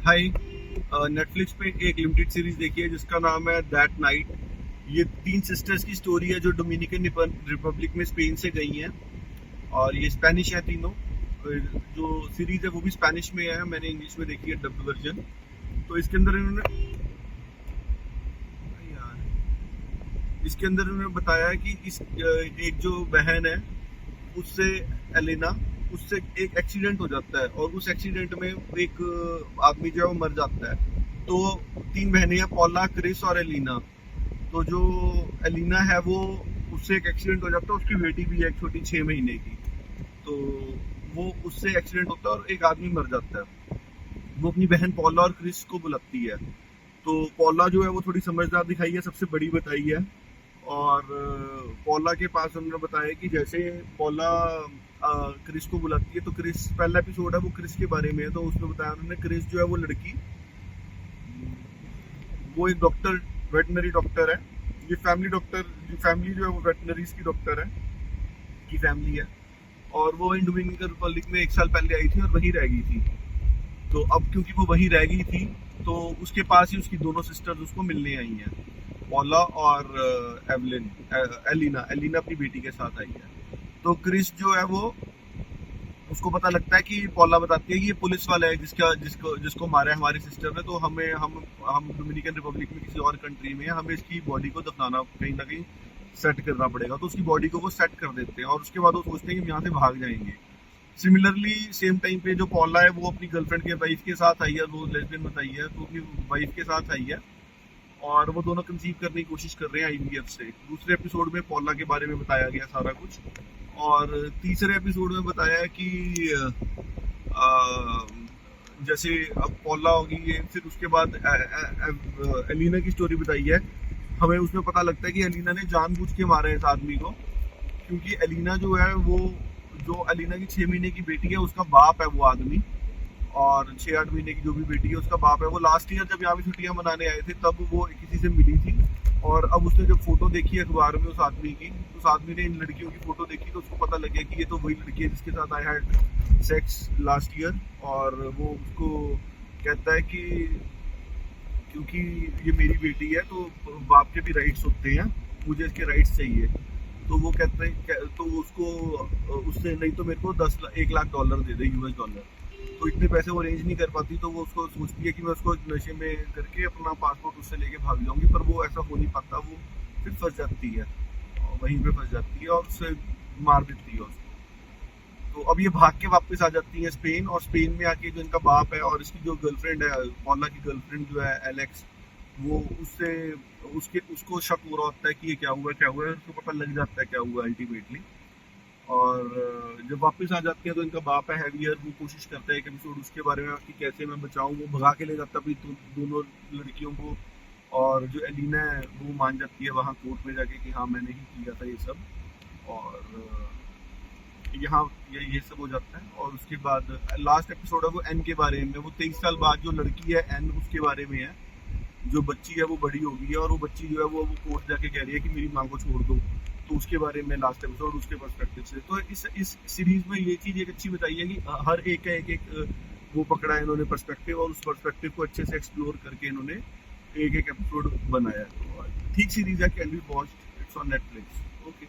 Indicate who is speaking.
Speaker 1: हाय। Netflix पे एक limited series देखी है जिसका नाम है दैट नाइट। ये 3 सिस्टर्स की स्टोरी है जो डोमिनिकन रिपब्लिक में स्पेन से गई हैं और ये स्पेनिश है तीनों। जो सीरीज है वो भी स्पेनिश में है, मैंने इंग्लिश में देखी है डब्ड वर्जन। तो इसके अंदर इन्होंने बताया है कि एक जो बहन है उससे, एलेना, उससे एक एक्सीडेंट हो जाता है और उस एक्सीडेंट में एक आदमी जो है वो मर जाता है। तो 3 बहनें हैं, पॉला, क्रिस और एलिना। तो जो एलिना है वो, उससे एक एक्सीडेंट हो जाता है, उसकी बेटी भी है एक छोटी 6 महीने की। तो वो, उससे एक्सीडेंट होता है और एक आदमी मर जाता है। वो अपनी बहन पॉला और क्रिस को बुलाती है। तो पॉला जो है वो थोड़ी समझदार दिखाई है, सबसे बड़ी बताई है। और पॉला के पास उन्होंने बताया कि जैसे पॉला क्रिस को बुलाती है, तो क्रिस, पहला एपिसोड है वो क्रिस के बारे में है, तो उसमें बताया उन्होंने क्रिस जो है वो लड़की, वो एक डॉक्टर, वेटनरी डॉक्टर है। ये फैमिली डॉक्टर, जो फैमिली जो है वो वेटनरीज की डॉक्टर है, की फैमिली है। और वो इन डोमिनिकन रिपब्लिक में 1 साल पहले आई थी और वहीं रह गई थी। तो अब क्योंकि वो वहीं रह गई थी, तो उसके पास ही उसकी दोनों सिस्टर्स उसको मिलने आई हैं, पॉला और एवलिन, एलिना एलिना अपनी बेटी के साथ आई है। तो क्रिस जो है वो, उसको पता लगता है कि पॉला बताती है कि ये पुलिस वाला है जिसका जिसको जिसको मारा है हमारी सिस्टर ने। तो हम डोमिनिकन रिपब्लिक में किसी और कंट्री में हैं, हमें इसकी बॉडी को दफनाना, कहीं ना कहीं सेट करना पड़ेगा। तो उसकी बॉडी को वो सेट कर देते हैं और उसके बाद वो सोचते हैं कि हम यहाँ से भाग जाएंगे। सिमिलरली सेम टाइम पे जो पॉला है वो अपनी गर्लफ्रेंड के वाइफ के साथ आई है, वो लेस्बियन बताई है, तो अपनी वाइफ के साथ आई है और वो दोनों कंसीव करने की कोशिश कर रहे हैं आईवीएफ से। दूसरे एपिसोड में पॉला के बारे में बताया गया सारा कुछ। और तीसरे एपिसोड में बताया है कि अ, जैसे अब पॉला होगी ये, फिर उसके बाद एलिना की स्टोरी बताई है। हमें उसमें पता लगता है कि एलिना ने जानबूझ के मारा है इस आदमी को, क्योंकि एलिना जो है वो, जो एलिना की 6 महीने की बेटी है उसका बाप है वो आदमी। और 6-8 महीने की जो भी बेटी है उसका बाप है। वो लास्ट ईयर जब यहाँ पे छुट्टियां मनाने आए थे तब वो किसी से मिली थी। और अब उसने जब फोटो देखी अखबार में उस आदमी की, उस आदमी ने इन लड़कियों की फोटो देखी, तो उसको पता लग गया कि ये तो वही लड़की है जिसके साथ I had sex last year. और वो उसको कहता है कि क्योंकि ये मेरी बेटी है तो बाप के भी राइट्स होते हैं, मुझे इसके राइट्स चाहिए। तो वो कहते हैं, तो उसको, उससे नहीं तो मेरे को 1 लाख डॉलर दे दे, US डॉलर। तो इतने पैसे वो अरेंज नहीं कर पाती, तो वो उसको सोचती है कि मैं उसको नशे में करके अपना पासपोर्ट उससे लेके भाग जाऊंगी, पर वो ऐसा हो नहीं पाता। वो फिर फंस जाती है, और वहीं पे फंस जाती है और उसे मार देती है उसको। तो अब ये भाग के वापस आ जाती है स्पेन, और स्पेन में आके जो इनका बाप है और इसकी जो गर्लफ्रेंड है, पॉला की गर्लफ्रेंड जो है एलेक्स, वो उससे, उसके उसको शक हो रहा होता है कि ये क्या हुआ है, उसको पता लग जाता है क्या हुआ अल्टीमेटली। और जब वापस आ जाते हैं तो इनका बाप है हैवियर, वो कोशिश करता है एक एपिसोड उसके बारे में कि कैसे मैं बचाऊं। वो भगा के ले जाता है दोनों लड़कियों को। और जो एलिना है वो मान जाती है वहाँ कोर्ट में जाके कि हाँ मैंने ही किया था ये सब। और यहाँ ये सब हो जाता है। और उसके बाद लास्ट एपिसोड है वो एन के बारे में। वो 23 साल बाद जो लड़की है एन, उसके बारे में है। जो बच्ची है वो बड़ी हो गई है और वो बच्ची जो है वो कोर्ट जाके कह रही है कि मेरी माँ को छोड़ दो। तो उसके बारे में लास्ट एपिसोड उसके पर्सपेक्टिव से। तो इस सीरीज में ये चीज एक अच्छी बताई है कि हर एक का एक वो पकड़ा है इन्होंने पर्सपेक्टिव, और उस पर्सपेक्टिव को अच्छे से एक्सप्लोर करके इन्होंने एक एक एपिसोड बनाया है। तो ठीक सीरीज है, can be watched, it's on Netflix. Okay.